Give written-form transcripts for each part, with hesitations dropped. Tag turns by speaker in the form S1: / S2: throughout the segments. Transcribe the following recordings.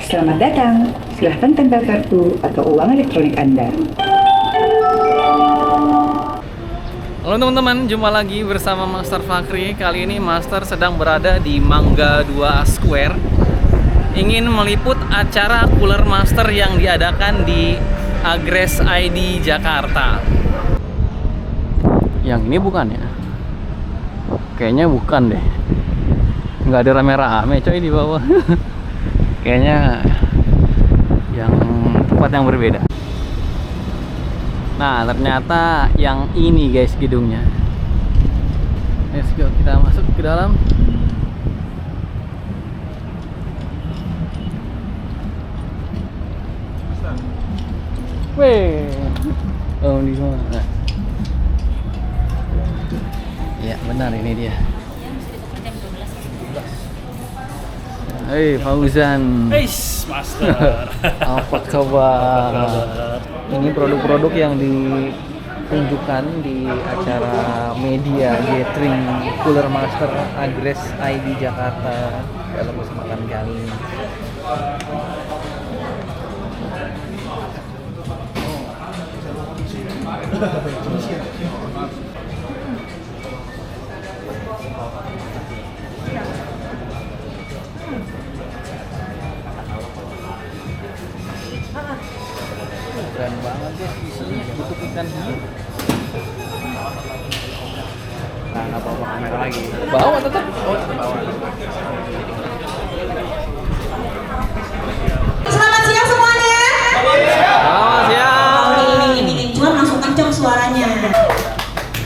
S1: Selamat datang. Silahkan tempel kartu atau uang elektronik Anda.
S2: Halo teman-teman, jumpa lagi bersama Master Fakri. Kali ini Master sedang berada di Mangga 2 Square, ingin meliput acara Cooler Master yang diadakan di Agres ID Jakarta. Yang ini bukan ya? Kayaknya bukan deh. Nggak ada rame-rame coy di bawah. Kayaknya yang tempat yang berbeda. Nah, ternyata yang ini guys gedungnya. Let's go, kita masuk ke dalam. Weh, oh di mana? Ya benar, ini dia. Hei Fauzan.
S3: Eish, Master.
S2: Apa kabar? Ini produk-produk yang ditunjukkan di acara media gathering Cooler Master Agres ID Jakarta dalam kesempatan kali ini. Keren banget guys, di sini butuh ikan hiu.
S3: Nah, nggak bawa kamera lagi.
S2: Bawa tetap.
S4: Selamat siang semuanya.
S2: Selamat siang.
S4: Ini jual langsung kenceng suaranya.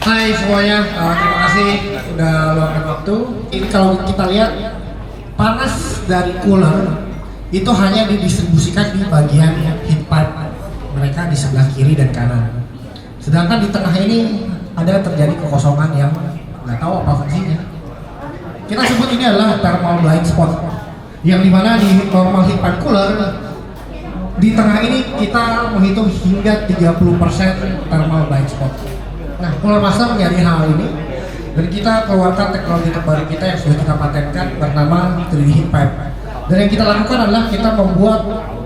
S5: Hai semuanya, terima kasih udah luangkan waktu. Ini kalau kita lihat panas dari cooler itu hanya didistribusikan di bagian heat pipe mereka di sebelah kiri dan kanan. Sedangkan di tengah ini ada terjadi kekosongan yang nggak tahu apa fungsinya. Kita sebut ini adalah thermal blind spot, yang dimana di normal heat pipe cooler di tengah ini kita menghitung hingga 30% thermal blind spot. Nah, Cooler Master menyadari hal ini dan kita keluarkan teknologi terbaru kita yang sudah kita patenkan bernama 3D Heat Pipe. Dan yang kita lakukan adalah kita membuat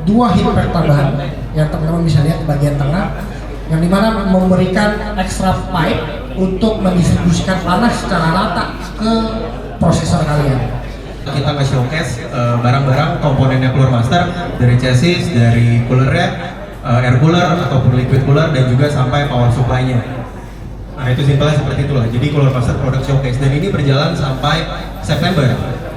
S5: dua heat pipe tambahan yang teman-teman bisa lihat di bagian tengah, yang dimana memberikan extra pipe untuk mendistribusikan panas secara rata ke prosesor kalian.
S6: Kita nge-showcase barang-barang komponennya Cooler Master, dari chassis, dari coolernya, air cooler ataupun liquid cooler, dan juga sampai power supply-nya. Nah, itu simpelnya seperti itulah. Jadi Cooler Master product showcase, dan ini berjalan sampai September.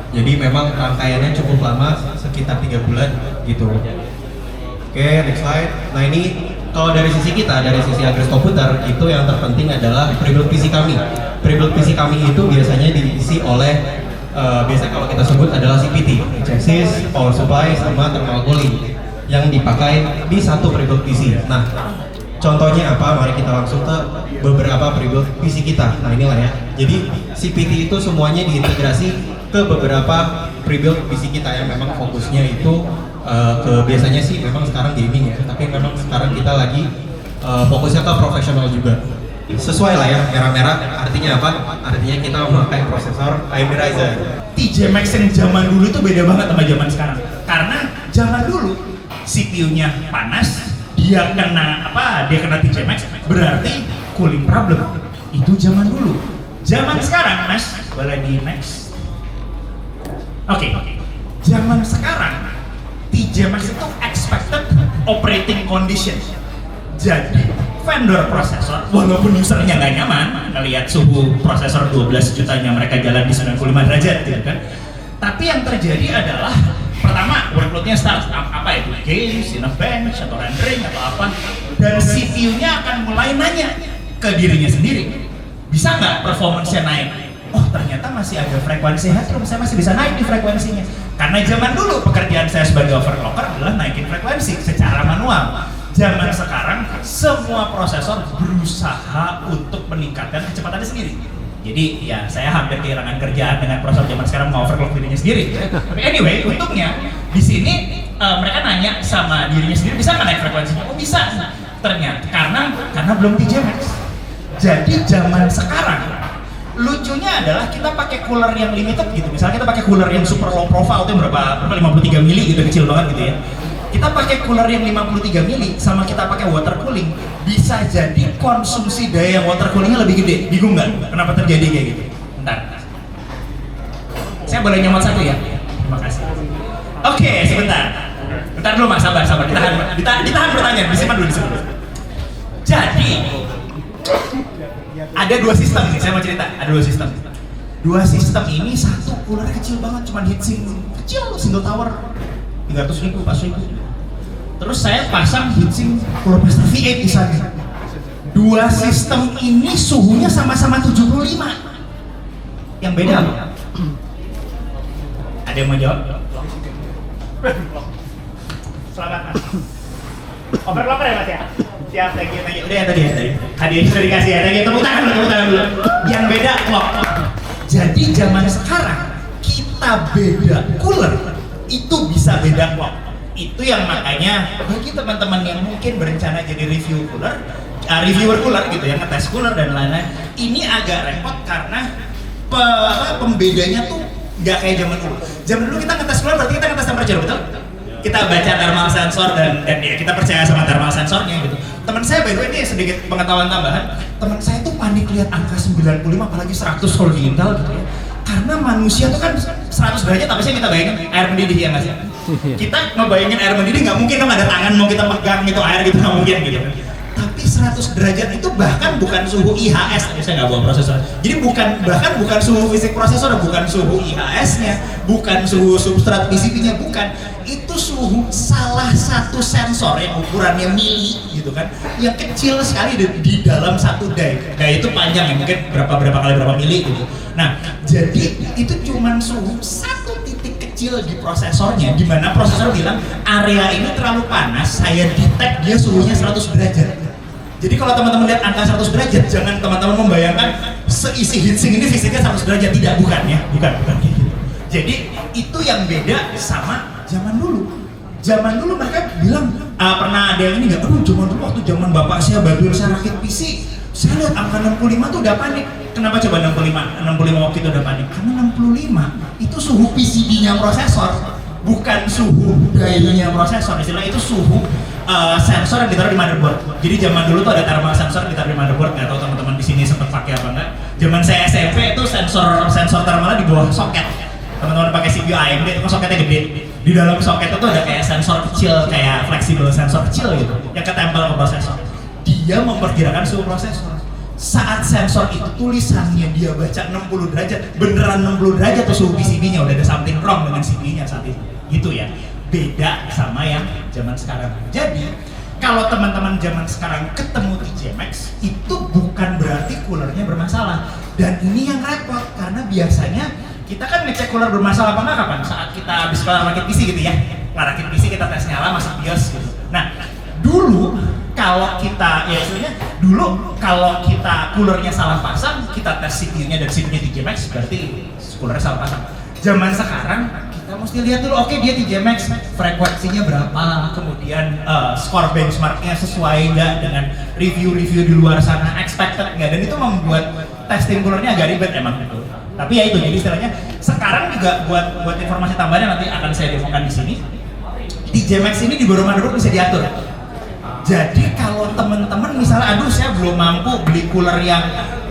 S6: Jadi memang rangkaiannya cukup lama, sekitar 3 bulan gitu. Oke, next slide. Nah, ini kalau dari sisi kita, dari sisi Agres Komputer, itu yang terpenting adalah prebuild PC kami. Prebuild PC kami itu biasanya diisi oleh biasanya kalau kita sebut adalah CPT, chassis, power supply, sama thermal cooling yang dipakai di satu prebuild PC. Nah, contohnya apa? Mari kita langsung ke beberapa prebuild PC kita. Nah, inilah ya. Jadi CPT itu semuanya diintegrasi ke beberapa prebuild PC kita yang memang fokusnya itu ke biasanya sih memang sekarang gaming ya, tapi memang sekarang kita lagi fokusnya ke profesional juga. Sesuai lah ya, merah-merah artinya apa? Artinya kita memakai prosesor AMD Ryzen.
S3: TJ Max yang zaman dulu itu beda banget sama zaman sekarang. Karena zaman dulu CPU-nya panas, dia kena TJ Max, berarti cooling problem. Itu zaman dulu. Zaman sekarang, Mas, boleh di next. Oke. Zaman sekarang TJ Max itu expected operating condition. Jadi vendor prosesor, walaupun usernya nggak nyaman ngelihat suhu prosesor 12 jutanya mereka jalan di 95 derajat gitu kan, tapi yang terjadi adalah pertama workloadnya start apa itu games, bench atau rendering atau apa, dan CPU-nya akan mulai nanya ke dirinya sendiri, bisa nggak performance-nya naik? Oh, ternyata masih ada frekuensi headroom, saya masih bisa naik di frekuensinya. Karena zaman dulu pekerjaan saya sebagai overclocker adalah naikin frekuensi secara manual. Zaman sekarang semua prosesor berusaha untuk meningkatkan kecepatannya sendiri. Jadi ya saya hampir kehilangan kerjaan dengan prosesor zaman sekarang nge-overclock dirinya sendiri. Tapi anyway, untungnya di sini mereka nanya sama dirinya sendiri, bisa nggak naik frekuensinya? Oh bisa. Ternyata karena belum TJ Max. Jadi zaman sekarang lucunya adalah kita pakai cooler yang limited gitu. Misalnya kita pakai cooler yang super low profile itu berapa 53 mili gitu, kecil banget gitu ya. Kita pakai cooler yang 53 mili sama kita pakai water cooling, bisa jadi konsumsi daya yang water coolingnya lebih gede. Bingung nggak kenapa terjadi kayak gitu? Bentar, saya boleh nyomot satu ya? Terima kasih. Oke, sebentar. Bentar dulu mas, sabar. Ditahan pertanyaan, disimpan dulu. Jadi ada dua sistem nih, saya mau cerita. Ada dua sistem. Dua sistem ini, satu cooler kecil banget, cuman heatsink kecil, single tower 300.000, 400.000. Terus saya pasang heatsink cooler Master V8 di sana. Dua sistem ini suhunya sama-sama 75. Yang beda apa? Ada yang mau jawab? Selamat mas. Overlocker ya mas ya? Siap, thank you. Udah ya tadi. Hadiah sudah dikasih ya, thank you. Tepuk tangan dulu. Yang beda clock. Jadi zaman sekarang kita beda cooler, itu bisa beda clock. Itu yang makanya bagi teman-teman yang mungkin berencana jadi reviewer cooler gitu ya, ngetes cooler dan lain-lain, ini agak repot karena pembedanya tuh nggak kayak zaman dulu. Zaman dulu kita ngetes cooler berarti kita ngetes temperature, betul? Kita baca thermal sensor dan ya kita percaya sama thermal sensornya gitu. Teman saya by the way, ini sedikit pengetahuan tambahan, teman saya tuh panik lihat angka 95 apalagi 100 kalau di Intel gitu ya. Karena manusia tuh kan 100 derajat, apa sih kita bayangin air mendidih ya nggak sih? Kita ngebayangin air mendidih nggak mungkin dong ada tangan mau kita pegang gitu air gitu, nggak mungkin gitu. Tapi 100 derajat itu bahkan bukan suhu IHS, saya nggak bawa prosesor. Jadi bukan suhu fisik prosesor, bukan suhu IHS-nya, bukan suhu substrat PCB-nya, bukan. Itu suhu salah satu sensor yang ukurannya mili gitu kan, yang kecil sekali di dalam satu die. Die itu panjang ya, mungkin berapa kali berapa mili gitu. Nah, jadi itu cuman suhu satu titik kecil di prosesornya, di mana prosesor bilang area ini terlalu panas, saya detect dia suhunya 100 derajat. Jadi kalau teman-teman lihat angka 100 derajat, jangan teman-teman membayangkan seisi heatsink ini fisiknya 100 derajat, tidak, bukan kayak gitu. Jadi itu yang beda sama zaman dulu. Zaman dulu mereka bilang, pernah ada yang ini nggak? Zaman dulu waktu zaman bapak saya bantuin saya rakit PC, saya lihat angka 65 tuh udah panik. Kenapa coba 65 waktu itu udah panik? Karena 65 itu suhu PCB-nya prosesor, bukan suhu die-nya prosesor. Istilahnya itu suhu sensor yang ditaruh di motherboard. Jadi zaman dulu tuh ada thermal sensor yang ditaruh di motherboard. Nggak tahu teman-teman di sini sempat pakai apa enggak? Zaman saya SMP itu sensor thermalnya di bawah soket. Teman-teman pakai CPU AMD itu soketnya gede. Di dalam soket itu ada kayak sensor kecil, kayak fleksibel sensor kecil gitu, yang ketempel ke prosesor. Dia memperkirakan suhu prosesor. Saat sensor itu tulisannya dia baca 60 derajat, beneran 60 derajat tuh suhu PCB-nya, udah ada something wrong dengan CPU-nya saat itu. Gitu ya. Beda sama yang zaman sekarang. Jadi kalau teman-teman zaman sekarang ketemu TJ Maxx, itu bukan berarti coolernya bermasalah. Dan ini yang repot karena biasanya kita kan ngecek cooler bermasalah apa enggak kapan? Saat kita habis kelar rakit PC gitu ya. Kelar rakit PC kita tes nyala, masuk BIOS gitu. Nah, dulu kalau kita coolernya salah pasang, kita tes CPU-nya dan CPU-nya TJ Maxx, berarti coolernya salah pasang. Zaman sekarang kita mesti lihat dulu, oke dia TJ Maxx frekuensinya berapa, kemudian skor benchmarknya sesuai nggak dengan review-review di luar sana, expected nggak, dan itu membuat testing coolernya agak ribet emang gitu. Tapi ya itu, jadi istilahnya sekarang juga buat informasi tambahannya nanti akan saya demokan di sini. TJ Maxx ini di bawah motherboard bisa diatur. Jadi kalau teman-teman misalnya, aduh saya belum mampu beli cooler yang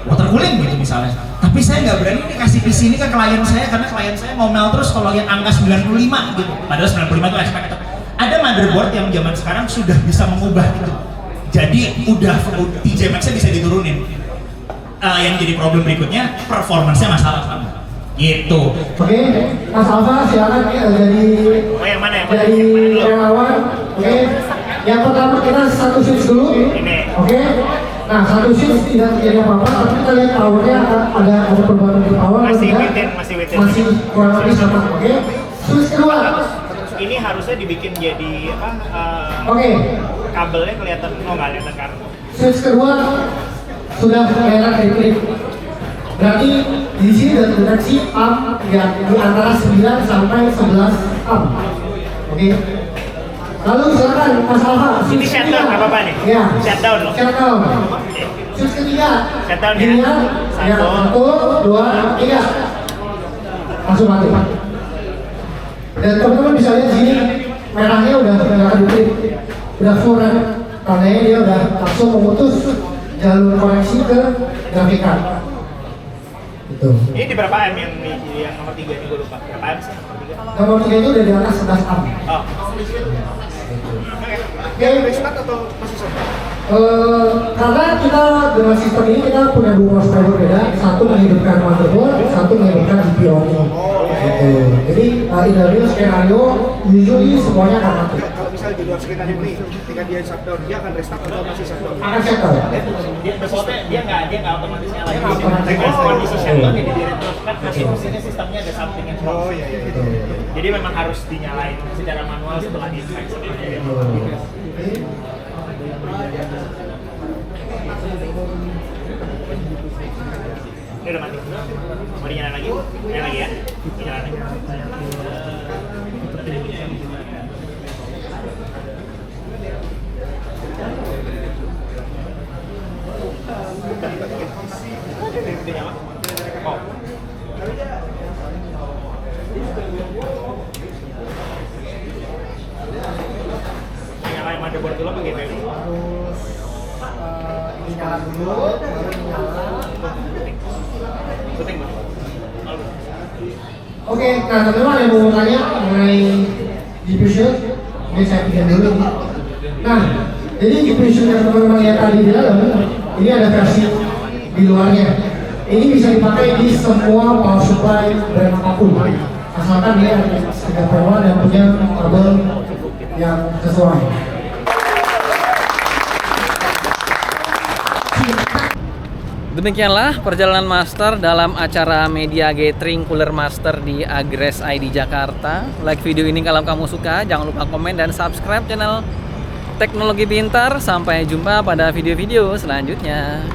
S3: water cooling gitu misalnya, tapi saya nggak berani nih kasih PC ini ke klien saya karena klien saya ngomel terus kalau lihat angka 95 gitu. Padahal 95 itu expected. Ada motherboard yang zaman sekarang sudah bisa mengubah itu. Jadi TJ Maxx-nya bisa diturunin. Yang jadi problem berikutnya performance-nya masalah kan? Gitu.
S5: Oke, Mas Alfa silakan
S3: yang mana
S5: dari relawan. Oke, yang pertama kita satu switch dulu. Oke, nah satu switch tidak terjadi apa-apa, tapi kita lihat powernya ada perubahan untuk power. Masih kurang lebih sama. Oke, switch kedua.
S7: Ini harusnya dibikin jadi apa?
S5: Oke.
S7: Kabelnya kelihatan, nggak kelihatan kan?
S5: Switch kedua sudah merah triplik. Berarti di sini sudah terdeteksi pump yang di antara 9 sampai 11 pump. Oke. Lalu silakan Mas Alfa.
S7: Ini shutdown nggak apa-apa nih?
S5: Iya.
S7: Shutdown loh.
S5: Shutdown. Switch ketiga.
S7: Shutdown ya.
S5: Gini ya. Ya, 1, 2, 3. Langsung mati. Dan teman-teman bisa lihat sini merahnya udah nggak kedupin, udah full kan? Tandanya dia udah langsung memutus jalur koneksi ke grafik card. Itu.
S7: Ini di berapa M yang nomor 3 ini gue lupa. Berapa M sih nomor 3?
S5: Nomor 3 itu udah di atas 11 am.
S7: Oh.
S5: Oke.
S7: Restart atau masih sama?
S5: Karena kita dengan sistem ini kita punya 2 prosedur berbeda, satu menghidupkan motherboard, satu menghidupkan GPU-nya. Gitu. Jadi idealnya skenario usually semuanya akan mati.
S8: Kalau misalnya di luar sekitar ini, ketika dia shutdown, dia akan restart atau masih shutdown?
S5: Akan shutdown.
S7: Dia nggak otomatis nyala.
S5: Dia nggak otomatis nyala.
S7: Kondisi shutdown jadi kan masih mesinnya sistemnya ada something yang
S8: Oh iya iya.
S7: Jadi memang harus dinyalain secara manual setelah di-infect. Ini udah mati. Mau dinyalain lagi? Nyalain lagi ya? Nyalain lagi. Udah nyala? Oh. Nyalain motherboard dulu apa gitu ya?
S5: Ini nyala dulu, baru nyala.
S7: Penting banget.
S5: Oke, nah teman-teman yang mau tanya mengenai GPU Shield, ini saya pinjam dulu nih. Nah, jadi GPU Shield yang teman-teman lihat tadi di dalam, ini ada versi di luarnya. Ini bisa dipakai di semua power supply brand apapun, asalkan dia ada 3.1 dan punya kabel yang sesuai.
S2: Demikianlah perjalanan Master dalam acara Media Gathering Cooler Master di Agres ID Jakarta. Like video ini kalau kamu suka, jangan lupa komen dan subscribe channel Teknologi Pintar. Sampai jumpa pada video-video selanjutnya.